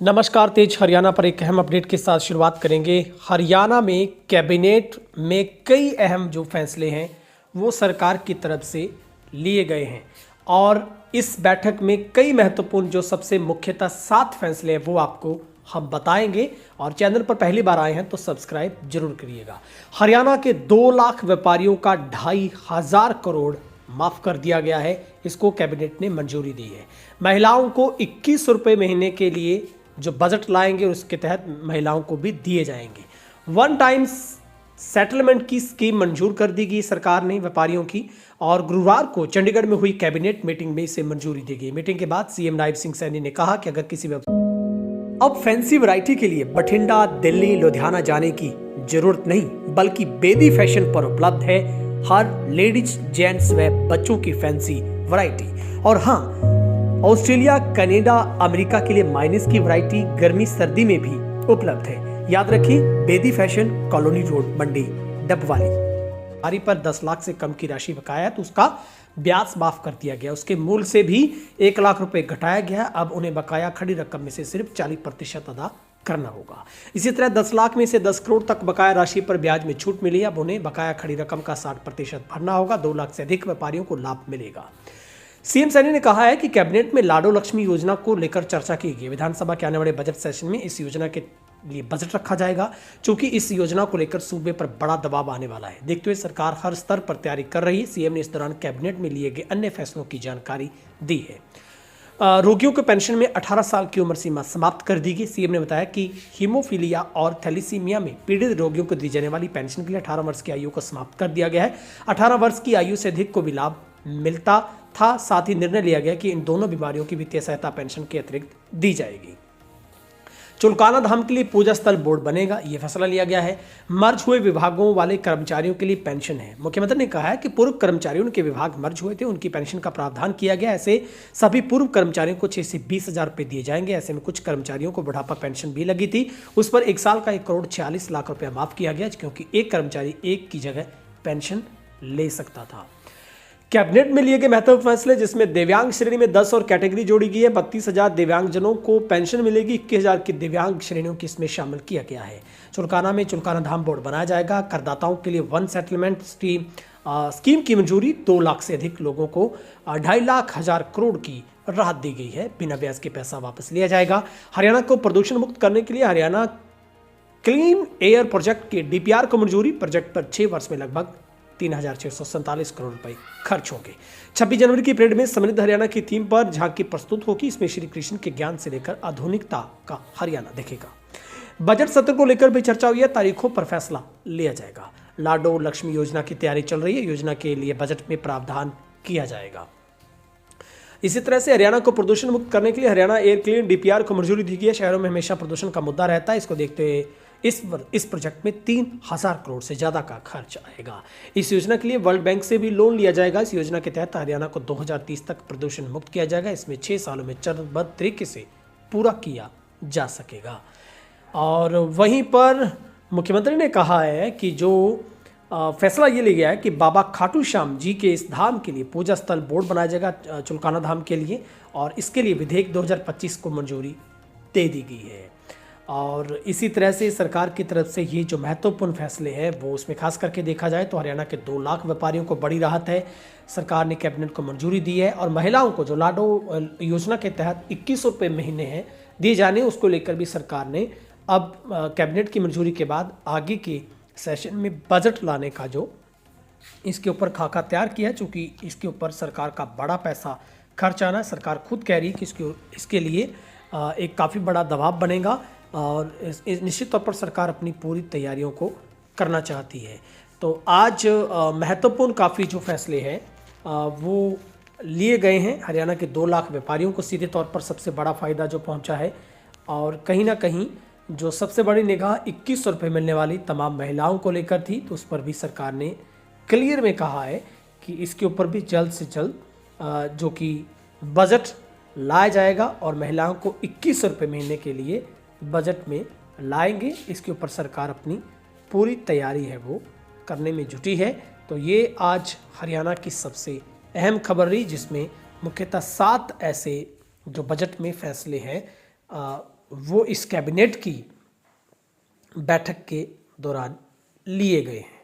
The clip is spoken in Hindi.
नमस्कार, तेज हरियाणा पर एक अहम अपडेट के साथ शुरुआत करेंगे। हरियाणा में कैबिनेट में कई अहम जो फैसले हैं वो सरकार की तरफ से लिए गए हैं और इस बैठक में कई महत्वपूर्ण जो सबसे मुख्यतः 7 फैसले हैं वो आपको हम बताएंगे। और चैनल पर पहली बार आए हैं तो सब्सक्राइब जरूर करिएगा। हरियाणा के 2 लाख व्यापारियों का 2,500 करोड़ माफ कर दिया गया है, इसको कैबिनेट ने मंजूरी दी है। महिलाओं को 21 रुपये महीने के लिए जो बजट लाएंगे उसके तहत महिलाओं को भी दिए जाएंगे। वन टाइम सेटलमेंट की स्कीम मंजूर कर दी गई सरकार ने व्यापारियों की, और गुरुवार को चंडीगढ़ में हुई कैबिनेट मीटिंग में इसे मंजूरी दी गई। मीटिंग के बाद सीएम नायब सिंह सैनी ने कहा कि अगर किसी अब फैंसी वैरायटी के लिए बठिंडा, दिल्ली, लुधियाना जाने की जरूरत नहीं, बल्कि बेबी फैशन पर उपलब्ध है हर लेडीज, जेंट्स व बच्चों की फैंसी वैरायटी। और हाँ, ऑस्ट्रेलिया, कनाडा, अमेरिका के लिए माइनस की वैरायटी गर्मी सर्दी में भी उपलब्ध है। याद रखिए, बेदी फैशन, कॉलोनी रोड, मंडी, डबवाली पर 10 लाख से कम की राशि बकाया है तो उसका ब्याज माफ कर दिया गया। उसके मूल से भी 1 लाख रुपए घटाया गया। अब उन्हें बकाया खड़ी रकम में से सिर्फ 40% अदा करना होगा। इसी तरह 10 लाख में से 10 करोड़ तक बकाया राशि पर ब्याज में छूट मिली। अब उन्हें बकाया खड़ी रकम का 60% भरना होगा। 2 लाख से अधिक व्यापारियों को लाभ मिलेगा। सीएम सैनी ने कहा है कि कैबिनेट में लाडो लक्ष्मी योजना को लेकर चर्चा की गई। विधानसभा के आने वाले बजट सेशन में इस योजना के लिए बजट रखा जाएगा, क्योंकि इस योजना को लेकर सूबे पर बड़ा दबाव आने वाला है। देखते हुए सरकार हर स्तर पर तैयारी कर रही है। सीएम ने इस दौरान कैबिनेट में लिए गए अन्य फैसलों की जानकारी दी है। रोगियों के पेंशन में 18 साल की उम्र सीमा समाप्त कर दी गई। सीएम ने बताया कि हीमोफीलिया और थैलीसीमिया में पीड़ित रोगियों को दी जाने वाली पेंशन के लिए 18 वर्ष की आयु को समाप्त कर दिया गया है। 18 वर्ष की आयु से अधिक को भी लाभ मिलता था। साथ ही निर्णय लिया गया कि इन दोनों बीमारियों की वित्तीय सहायता पेंशन के अतिरिक्त दी जाएगी। चुलकाना धाम के लिए पूजा स्थल बोर्ड बनेगा, यह फैसला लिया गया है। मर्ज हुए विभागों वाले कर्मचारियों के लिए पेंशन है। मुख्यमंत्री ने कहा है कि पूर्व कर्मचारियों के विभाग मर्ज हुए थे, उनकी पेंशन का प्रावधान किया गया। ऐसे सभी पूर्व कर्मचारियों को 6 से 20 हजार रुपए दिए जाएंगे। ऐसे में कुछ कर्मचारियों को बुढ़ापा पेंशन भी लगी थी, उस पर 1 साल का 1 करोड़ 46 लाख रुपया माफ किया गया, क्योंकि एक कर्मचारी एक की जगह पेंशन ले सकता था। कैबिनेट में लिए गए महत्वपूर्ण फैसले, जिसमें दिव्यांग श्रेणी में 10 और कैटेगरी जोड़ी गई है। 32,000 दिव्यांगजनों को पेंशन मिलेगी। 21,000 की दिव्यांग श्रेणियों की इसमें शामिल किया गया है। चुलकाना में चुलकाना धाम बोर्ड बनाया जाएगा। करदाताओं के लिए वन सेटलमेंट स्कीम की मंजूरी। 2 लाख से अधिक लोगों को 2.5 लाख करोड़ की राहत दी गई है। बिना ब्याज के पैसा वापस लिया जाएगा। हरियाणा को प्रदूषण मुक्त करने के लिए हरियाणा क्लीन एयर प्रोजेक्ट के डीपीआर को मंजूरी। प्रोजेक्ट पर 6 वर्ष में लगभग 3,647 करोड़ रुपए खर्च होंगे। 26 जनवरी की परेड में समृद्ध हरियाणा की थीम पर झांकी प्रस्तुत होगी। इसमें श्री कृष्ण के ज्ञान से लेकर आधुनिकता का हरियाणा दिखेगा। बजट सत्र को लेकर भी चर्चा हुई है, तारीखों पर फैसला लिया जाएगा। लाडो लक्ष्मी योजना की तैयारी चल रही है। योजना के लिए बजट में प्रावधान किया जाएगा। इसी तरह से हरियाणा को प्रदूषण मुक्त करने के लिए हरियाणा एयर क्लीन डीपीआर को मंजूरी दी गई है। शहरों में हमेशा प्रदूषण का मुद्दा रहता है, इसको देखते हुए इस प्रोजेक्ट में 3,000 करोड़ से ज्यादा का खर्च आएगा। इस योजना के लिए वर्ल्ड बैंक से भी लोन लिया जाएगा। इस योजना के तहत हरियाणा को 2030 तक प्रदूषण मुक्त किया जाएगा। इसमें 6 सालों में चरणबद्ध तरीके से पूरा किया जा सकेगा। और वहीं पर मुख्यमंत्री ने कहा है कि जो फैसला ये लिया गया है कि बाबा खाटू श्याम जी के इस धाम के लिए पूजा स्थल बोर्ड बनाया जाएगा चुलकाना धाम के लिए, और इसके लिए विधेयक 2025 को मंजूरी दे दी गई है। और इसी तरह से सरकार की तरफ से ये जो महत्वपूर्ण फैसले हैं वो उसमें खास करके देखा जाए तो हरियाणा के 2 लाख व्यापारियों को बड़ी राहत है। सरकार ने कैबिनेट को मंजूरी दी है। और महिलाओं को जो लाडो योजना के तहत 21 रुपये महीने हैं दिए जाने, उसको लेकर भी सरकार ने अब कैबिनेट की मंजूरी के बाद आगे के सेशन में बजट लाने का जो इसके ऊपर खाका तैयार किया, चूँकि इसके ऊपर सरकार का बड़ा पैसा खर्च आना है। सरकार खुद कह रही है कि इसके लिए एक काफ़ी बड़ा दबाव बनेगा, और निश्चित तौर पर सरकार अपनी पूरी तैयारियों को करना चाहती है। तो आज महत्वपूर्ण काफ़ी जो फैसले हैं वो लिए गए हैं। हरियाणा के 2 लाख व्यापारियों को सीधे तौर पर सबसे बड़ा फ़ायदा जो पहुंचा है, और कहीं ना कहीं जो सबसे बड़ी निगाह 21 रुपये मिलने वाली तमाम महिलाओं को लेकर थी, तो उस पर भी सरकार ने क्लियर में कहा है कि इसके ऊपर भी जल्द से जल्द जो कि बजट लाया जाएगा और महिलाओं को 21 रुपये महीने के लिए बजट में लाएंगे। इसके ऊपर सरकार अपनी पूरी तैयारी है वो करने में जुटी है। तो ये आज हरियाणा की सबसे अहम खबर रही, जिसमें मुख्यतः 7 ऐसे जो बजट में फैसले हैं वो इस कैबिनेट की बैठक के दौरान लिए गए हैं।